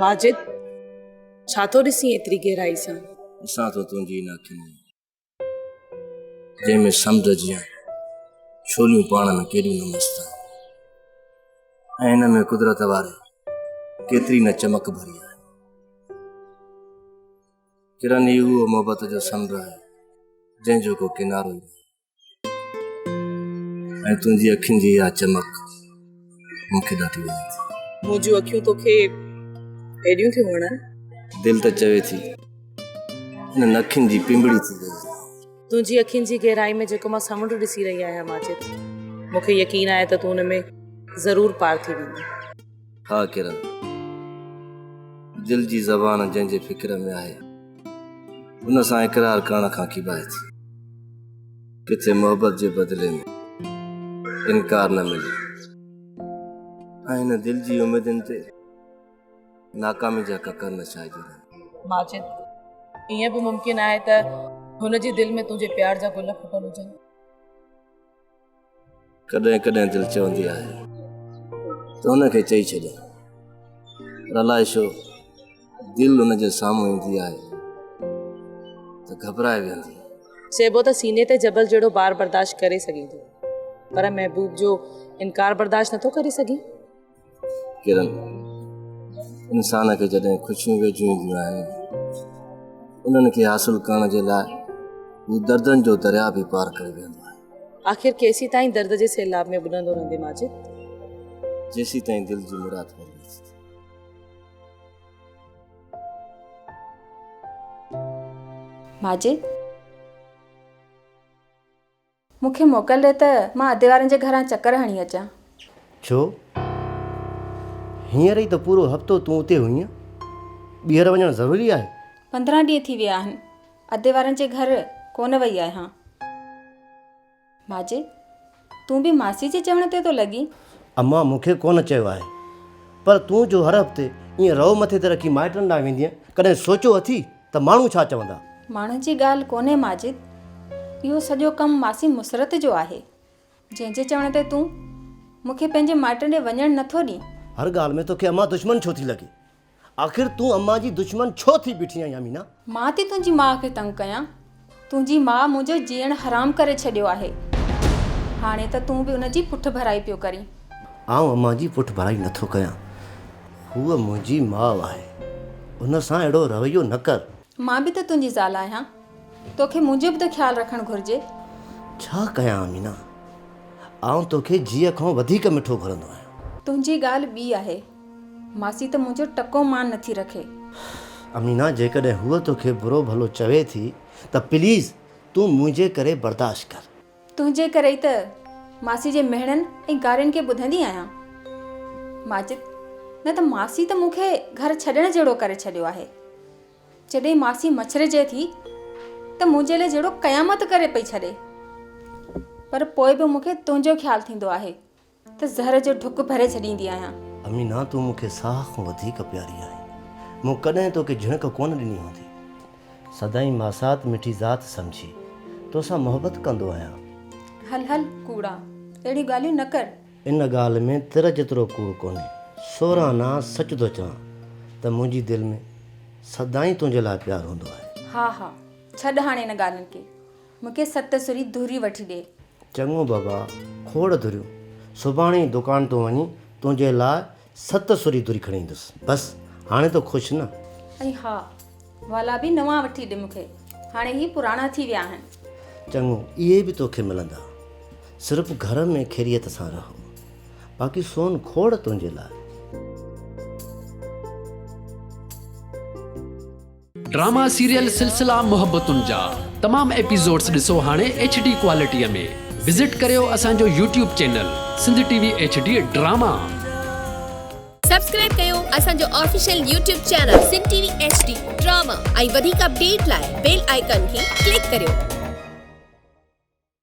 माजिद छा थो ॾिसी एतिरी गहराई सां? असां तो तुंहिंजी न अखियुनि में जंहिंमें समुंड जीअं छोलियूं पाण में केॾियूं न मस्त ऐं हिन में कुदरत वारे केतिरी न चमक भरी आहे। किरन ई उहो मोहबत जो समुंड आहे जंहिंजो को किनारो ई न ऐं तुंहिंजी अखियुनि जी इहा चमक मूंखे ॾाढी वणे थी। मुंहिंजूं अखियूं तोखे हेॾियूं थियूं वणनि? दिलि त चवे थी हिन अखियुनि जी पिंबड़ी थी वई। तुंहिंजी अखियुनि जी गहराई में जेको मां समुंड ॾिसी रही आहियां माजिद, मूंखे यकीन आहे त तूं हुन में ज़रूरु पार थी वेंदी। हा किरन, दिल जी ज़बान जंहिंजे फिक्र में आहे उन सां इक़रार करण खां किबाए थी। किथे मोहबत जे बदिले में इनकार न मिले ऐं हिन दिल जी उमेदुनि ते नाकामी जा ककर न छाइजनि। माजिद, ईअं बि मुमकिन आहे त हुन जी दिलि में तुंहिंजे प्यार जा गुल फुटल हुजनि। कॾहिं कॾहिं दिलि चवंदी आहे त हुनखे चई छॾियां, पर अलाए छो दिलि हुनजे साम्हूं ईंदी आहे त घबराए वेंदी। चइबो त सीने ते जबल जहिड़ो बार बर्दाश्त करे सघे थो, पर महबूब जो इनकार बर्दाश्त नथो करे सघे। किरन, इंसान खे जॾहिं ख़ुशियूं वेझियूं ईंदियूं आहिनि उन्हनि खे हासिल करण जे लाइ हू दर्दनि जो दरिया बि पार करे वेंदो आहे। आख़िर केसी ताईं दर्द जे सैलाब में बुॾंदो रहंदे माजिद? जेसी ताईं दिलि जी मुराद पूरी न थी। माजिद, मूंखे मोकल ॾे त मां अधे वारनि जे घरां चकर हणी अचां। छो? हींअर ई त पूरो हफ़्तो तूं उते हुईं, ॿीहर वञणु ज़रूरी आहे? 15 ॾींहं थी विया आहिनि, अधे वारनि जे घर कोन वई आहियां। माजिद, तूं बि मासी जे चवण ते थो लॻी? अम्मा मूंखे कोन चयो आहे, पर तूं जो हर हफ़्ते ईअं रओ मथे ते रखी माइटनि ॾांहुं वेंदीअं, कॾहिं सोचियो अथई त माण्हू छा चवंदा? माण्हुनि जी ॻाल्हि कोन्हे माजिद, इहो सॼो कमु मासी मुसरत जो आहे, जंहिंजे चवण ते तूं मूंखे पंहिंजे माइटनि ॾे वञणु नथो ॾीं। हर ॻाल्हि में तोखे अम्मा दुश्मन छो थी लॻे? आख़िर तूं अम्मा जी दुश्मन छो थी बीठी आहीं अमीना? मां थी तुंहिंजी माउ खे तंग कयां? तुंहिंजी माउ मुंहिंजो जीअण हराम करे छॾियो आहे, हाणे त तूं बि उनजी पुठ भराई पियो करीं। आउं अम्मा जी पुठ भराई नथो कयां, हूअ मुंहिंजी माउ आहे, उन सां अहिड़ो रवैयो न कर। मां बि त तुंहिंजी ज़ाल आहियां, तोखे मुंहिंजो बि त ख़्यालु रखणु घुरिजे। छा कयां अमीना, आउं तोखे जीअ खां वधीक मिठो घुरंदो आहियां। तुंहिंजी ॻाल्हि ॿी आहे, मासी त मुंहिंजो टको मान नथी रखे। अमीना, जेकॾहिं हूअ तोखे बुरो भलो चवे थी त प्लीज़ तूं मुंहिंजे करे बर्दाश्त कर। तुंहिंजे करे ई त मासी जे मेहणनि ऐं गारियुनि खे ॿुधंदी आहियां। माजिद, न त मासी त मूंखे घर छॾण जहिड़ो करे छॾियो आहे। जॾहिं मासी मछरजे थी त मुंहिंजे लाइ जहिड़ो क़यामत करे पई छॾे, पर पोइ बि मूंखे तुंहिंजो ख़्यालु थींदो आहे त ज़हर जो ढुक भरे छॾींदी आहियां। अमीना, तूं मूंखे साह खां वधीक प्यारी आहे, मूं कॾहिं तोखे झिणक कोन ॾिनी हूंदी। सदाईं मासात मिठी ज़ात सम्झी तोसां मोहबत कंदो आहियां। हल हल कूड़ा, अहिड़ी ॻाल्हियूं न कर। इन ॻाल्हि में तिर जेतिरो कूड़ कोन्हे। सोराना सच थो चवां त मुंहिंजी दिलि में सदाईं तुंहिंजे लाइ प्यारु हूंदो आहे। हा हा, छॾ हाणे इन ॻाल्हियुनि खे, मूंखे 7 सुरी धूरी वठी ॾे। चङो बाबा, खोड़ धुरियूं, सुभाणे ई दुकान तो वञी तुंहिंजे लाइ 7 सुरी धुरी खणी ईंदुसि। बसि हाणे तो ख़ुशि न? ऐं हा, वाला बि नवां वठी ॾे मूंखे, हाणे ही पुराणा थी विया आहिनि। चङो, इहे बि तोखे मिलंदा, सिर्फ़ु घर में ख़ैरियत सां रहो, बाक़ी सोन खोड़ तुंहिंजे लाइ। ड्रामा सीरियल सिलसिला मोहब्बतुनि जा तमाम एपिसोड्स ॾिसो हाणे HD क्वालिटीअ में। विज़िट करियो असांजो YouTube channel Sindh TV HD drama. Subscribe कयो असांजो official YouTube channel Sindh TV HD drama ऐं वधीक अपडेट लाइ बेल आइकन खे क्लिक करियो।